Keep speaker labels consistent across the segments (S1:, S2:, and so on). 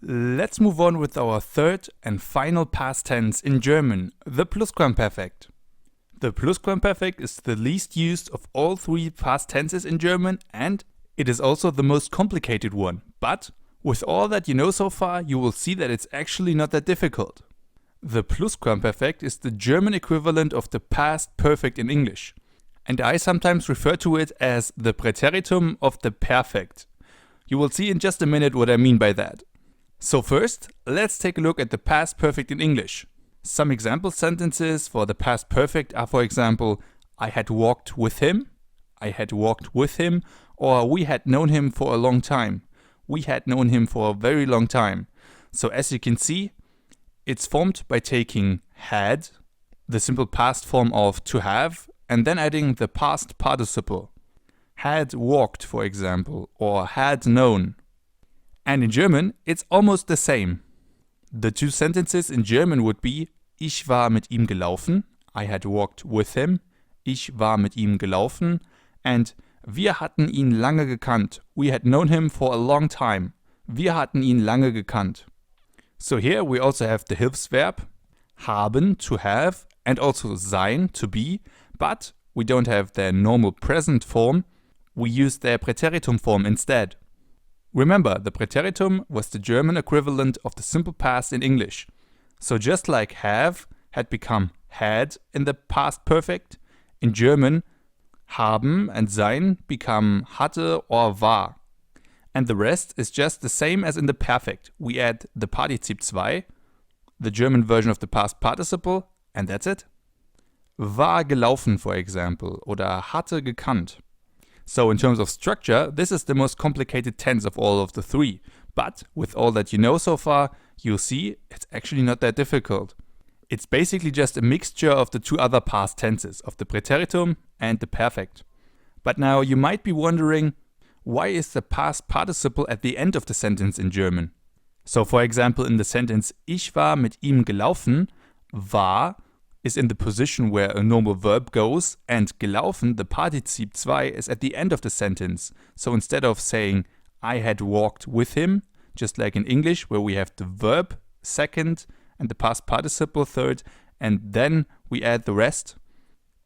S1: Let's move on with our third and final past tense in German, the Plusquamperfekt. The Plusquamperfekt is the least used of all three past tenses in German, and it is also the most complicated one. But with all that you know so far, you will see that it's actually not that difficult. The Plusquamperfekt is the German equivalent of the past perfect in English, and I sometimes refer to it as the Präteritum of the Perfekt. You will see in just a minute what I mean by that. So first, let's take a look at the past perfect in English. Some example sentences for the past perfect are, for example, I had walked with him, I had walked with him, or we had known him for a long time. We had known him for a very long time. So as you can see, it's formed by taking had, the simple past form of to have, and then adding the past participle. Had walked, for example, or had known. And in German, it's almost the same. The two sentences in German would be Ich war mit ihm gelaufen, I had walked with him, ich war mit ihm gelaufen, and wir hatten ihn lange gekannt, we had known him for a long time, wir hatten ihn lange gekannt. So here we also have the Hilfsverb, haben, to have, and also sein, to be, but we don't have their normal present form, we use their Präteritum form instead. Remember, the Präteritum was the German equivalent of the simple past in English. So just like have had become had in the past perfect, in German, haben and sein become hatte or war. And the rest is just the same as in the perfect. We add the Partizip 2, the German version of the past participle, and that's it. War gelaufen, for example, oder hatte gekannt. So in terms of structure, this is the most complicated tense of all of the three. But with all that you know so far, you'll see it's actually not that difficult. It's basically just a mixture of the two other past tenses, of the Präteritum and the perfect. But now you might be wondering, why is the past participle at the end of the sentence in German? So for example, in the sentence Ich war mit ihm gelaufen, war is in the position where a normal verb goes, and gelaufen, the Partizip 2, is at the end of the sentence. So instead of saying I had walked with him, just like in English where we have the verb second and the past participle third, and then we add the rest.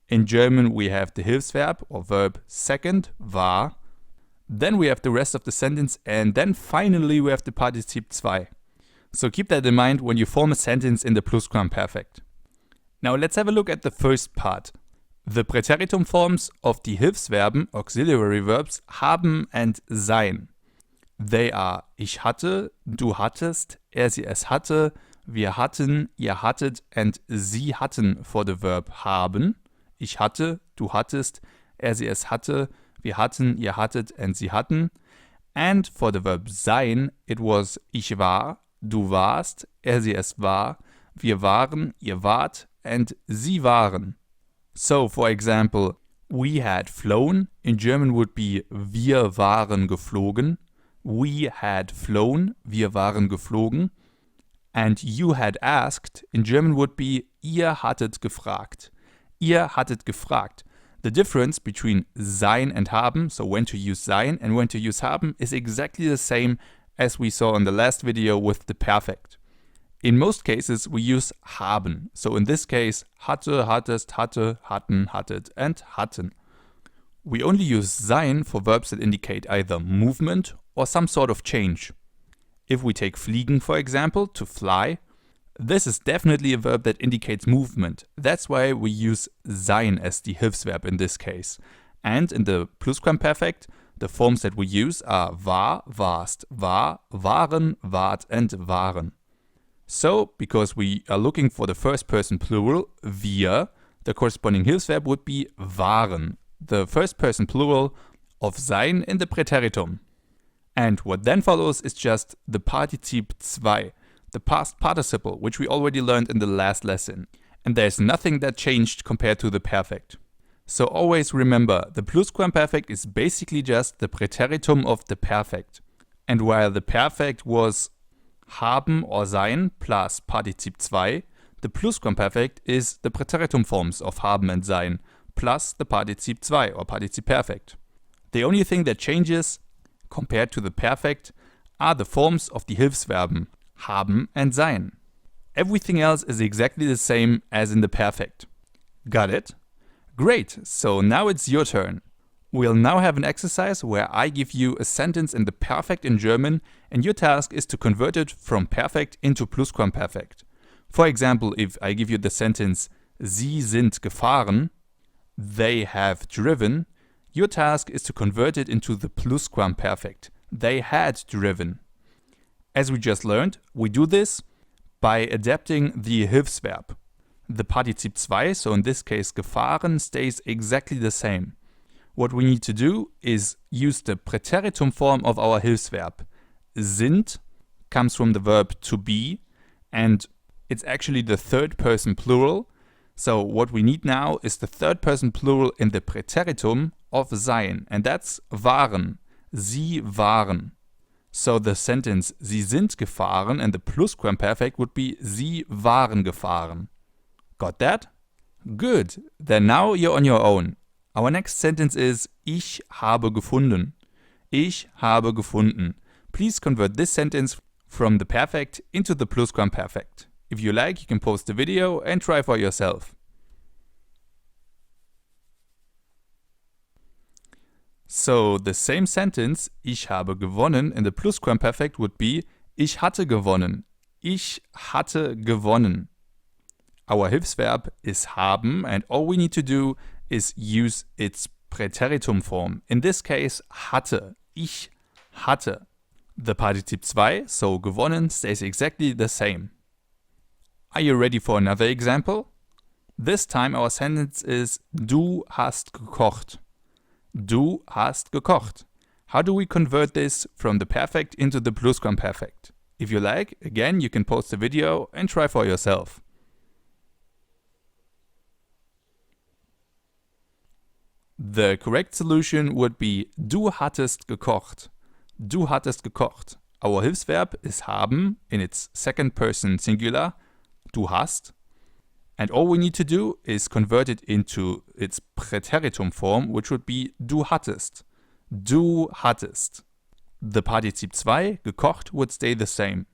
S1: In German we have the Hilfsverb or verb second, war. Then we have the rest of the sentence, and then finally we have the Partizip 2. So keep that in mind when you form a sentence in the Plusquamperfekt. Now let's have a look at the first part. The Präteritum forms of the Hilfsverben, auxiliary verbs, haben and sein. They are ich hatte, du hattest, er sie es hatte, wir hatten, ihr hattet, and sie hatten for the verb haben. Ich hatte, du hattest, er sie es hatte, wir hatten, ihr hattet, and sie hatten. And for the verb sein, it was ich war, du warst, er sie es war, wir waren, ihr wart, and sie waren. So, for example, we had flown, in German would be wir waren geflogen. We had flown, wir waren geflogen. And you had asked, in German would be ihr hattet gefragt. Ihr hattet gefragt. The difference between sein and haben, so when to use sein and when to use haben, is exactly the same as we saw in the last video with the perfect. In most cases we use haben, so in this case hatte, hattest, hatte, hatten, hattet, and hatten. We only use sein for verbs that indicate either movement or some sort of change. If we take fliegen, for example, to fly, this is definitely a verb that indicates movement. That's why we use sein as the Hilfsverb in this case. And in the Plusquamperfekt, the forms that we use are war, warst, war, waren, wart, and waren. So, because we are looking for the first person plural, wir, the corresponding Hilfsverb would be waren, the first person plural of sein in the Präteritum. And what then follows is just the Partizip 2, the past participle, which we already learned in the last lesson. And there's nothing that changed compared to the perfect. So always remember, the Plusquamperfekt is basically just the Präteritum of the perfect. And while the perfect was haben or sein plus Partizip 2, the Plusquamperfekt is the Präteritum forms of haben and sein plus the Partizip 2 or Partizip Perfekt. The only thing that changes compared to the perfect are the forms of the Hilfsverben haben and sein. Everything else is exactly the same as in the perfect. Got it? Great, so now it's your turn. We'll now have an exercise where I give you a sentence in the perfect in German and your task is to convert it from perfect into Plusquamperfekt. For example, if I give you the sentence Sie sind gefahren, they have driven, your task is to convert it into the Plusquamperfekt. They had driven. As we just learned, we do this by adapting the Hilfsverb. The Partizip 2, so in this case gefahren, stays exactly the same. What we need to do is use the Präteritum form of our Hilfsverb. Sind comes from the verb to be, and it's actually the third person plural. So what we need now is the third person plural in the Präteritum of sein, and that's waren. Sie waren. So the sentence Sie sind gefahren and the Plusquamperfekt would be Sie waren gefahren. Got that? Good. Then now you're on your own. Our next sentence is Ich habe gefunden. Ich habe gefunden. Please convert this sentence from the perfect into the Plusquamperfekt. If you like, you can pause the video and try for yourself. So the same sentence, ich habe gewonnen, in the Plusquamperfekt would be Ich hatte gewonnen. Ich hatte gewonnen. Our Hilfsverb is haben, and all we need to do is use its Präteritum form. In this case, hatte. Ich hatte. The Partizip 2, so gewonnen, stays exactly the same. Are you ready for another example? This time our sentence is Du hast gekocht. Du hast gekocht. How do we convert this from the perfect into the Plusquamperfekt? If you like, again, you can pause the video and try for yourself. The correct solution would be Du hattest gekocht. Du hattest gekocht. Our Hilfsverb is haben in its second person singular, du hast. And all we need to do is convert it into its Präteritum form, which would be du hattest. Du hattest. The Partizip 2, gekocht, would stay the same.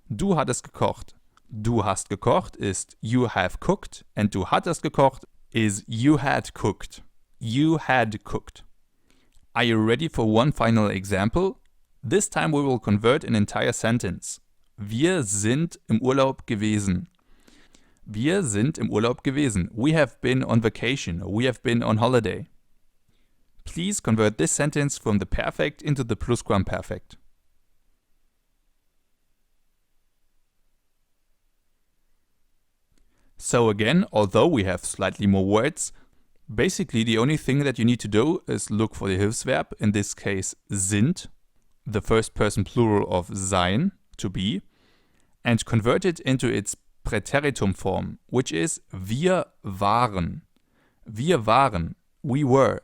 S1: Du hattest gekocht. Du hast gekocht is you have cooked, and du hattest gekocht is you had cooked. You had cooked. Are you ready for one final example? This time we will convert an entire sentence. Wir sind im Urlaub gewesen. Wir sind im Urlaub gewesen. We have been on vacation. We have been on holiday. Please convert this sentence from the perfect into the Plusquamperfekt. So again, although we have slightly more words, basically the only thing that you need to do is look for the Hilfsverb, in this case sind, the first person plural of sein, to be, and convert it into its Präteritum form, which is wir waren. Wir waren. We were.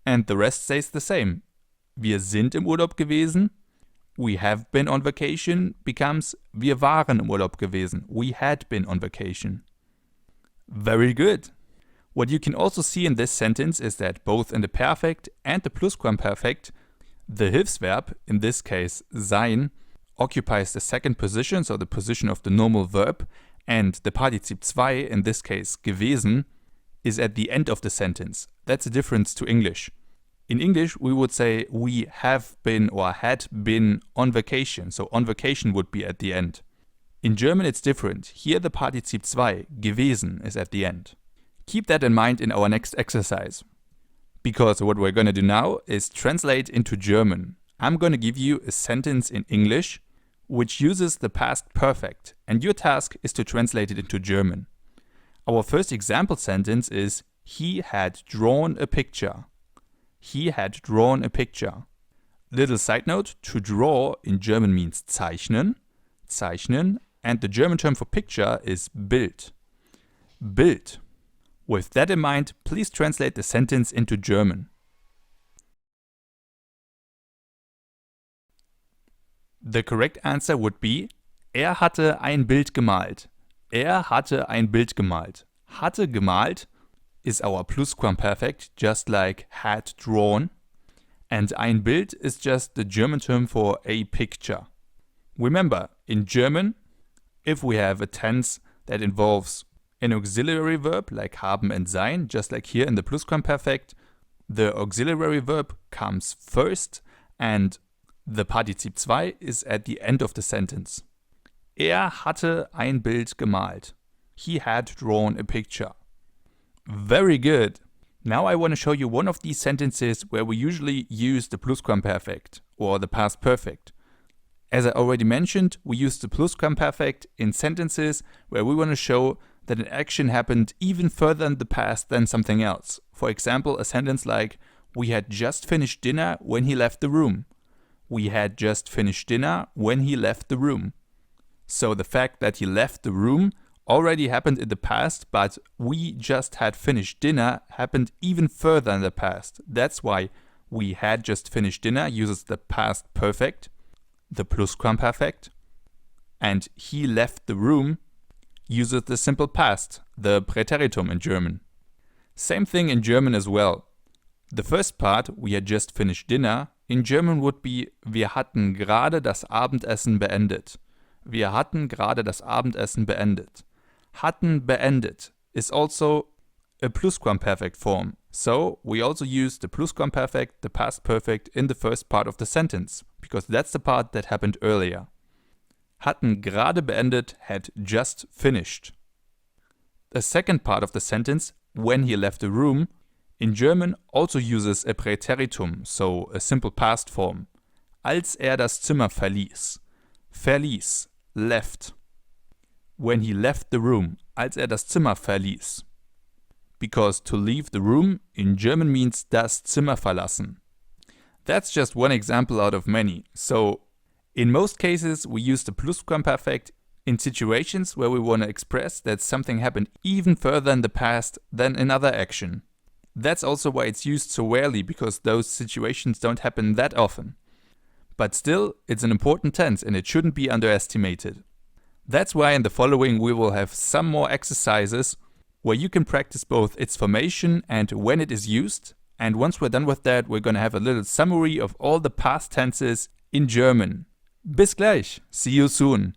S1: And the rest stays the same. Wir sind im Urlaub gewesen. We have been on vacation becomes wir waren im Urlaub gewesen. We had been on vacation. Very good. What you can also see in this sentence is that both in the perfect and the Plusquamperfekt, the Hilfsverb, in this case sein, occupies the second position, so the position of the normal verb, and the Partizip 2, in this case gewesen, is at the end of the sentence. That's a difference to English. In English, we would say we have been or had been on vacation, so on vacation would be at the end. In German it's different. Here the Partizip 2, gewesen, is at the end. Keep that in mind in our next exercise. Because what we're going to do now is translate into German. I'm going to give you a sentence in English which uses the past perfect, and your task is to translate it into German. Our first example sentence is he had drawn a picture. He had drawn a picture. Little side note, to draw in German means zeichnen, zeichnen, and the German term for picture is Bild. Bild. With that in mind, please translate the sentence into German. The correct answer would be hatte ein Bild gemalt. Hatte ein Bild gemalt. Hatte gemalt is our Plusquamperfekt, just like had drawn. And ein Bild is just the German term for a picture. Remember, in German, if we have a tense that involves an auxiliary verb like haben and sein, just like here in the Plusquamperfekt, the auxiliary verb comes first and the Partizip 2 is at the end of the sentence. Er hatte ein Bild gemalt. He had drawn a picture. Very good. Now I want to show you one of these sentences where we usually use the Plusquamperfekt or the past perfect. As I already mentioned, we use the Plusquamperfekt in sentences where we want to show that an action happened even further in the past than something else. For example, a sentence like, we had just finished dinner when he left the room. We had just finished dinner when he left the room. So the fact that he left the room already happened in the past, but we just had finished dinner happened even further in the past. That's why we had just finished dinner uses the past perfect, the Plusquamperfekt, and he left the room uses the simple past, the Präteritum in German. Same thing in German as well. The first part, we had just finished dinner, in German would be wir hatten gerade das Abendessen beendet. Wir hatten gerade das Abendessen beendet. Hatten beendet is also a Plusquamperfekt form. So we also use the Plusquamperfekt, the past perfect, in the first part of the sentence, because that's the part that happened earlier. Hatten gerade beendet, had just finished. The second part of the sentence, when he left the room, in German also uses a Präteritum, so a simple past form. Als das Zimmer verließ. Verließ, left. When he left the room, als das Zimmer verließ. Because to leave the room in German means das Zimmer verlassen. That's just one example out of many. So in most cases we use the Plusquamperfekt in situations where we want to express that something happened even further in the past than another action. That's also why it's used so rarely, because those situations don't happen that often. But still, it's an important tense and it shouldn't be underestimated. That's why in the following we will have some more exercises where you can practice both its formation and when it is used. And once we're done with that, we're going to have a little summary of all the past tenses in German. Bis gleich. See you soon.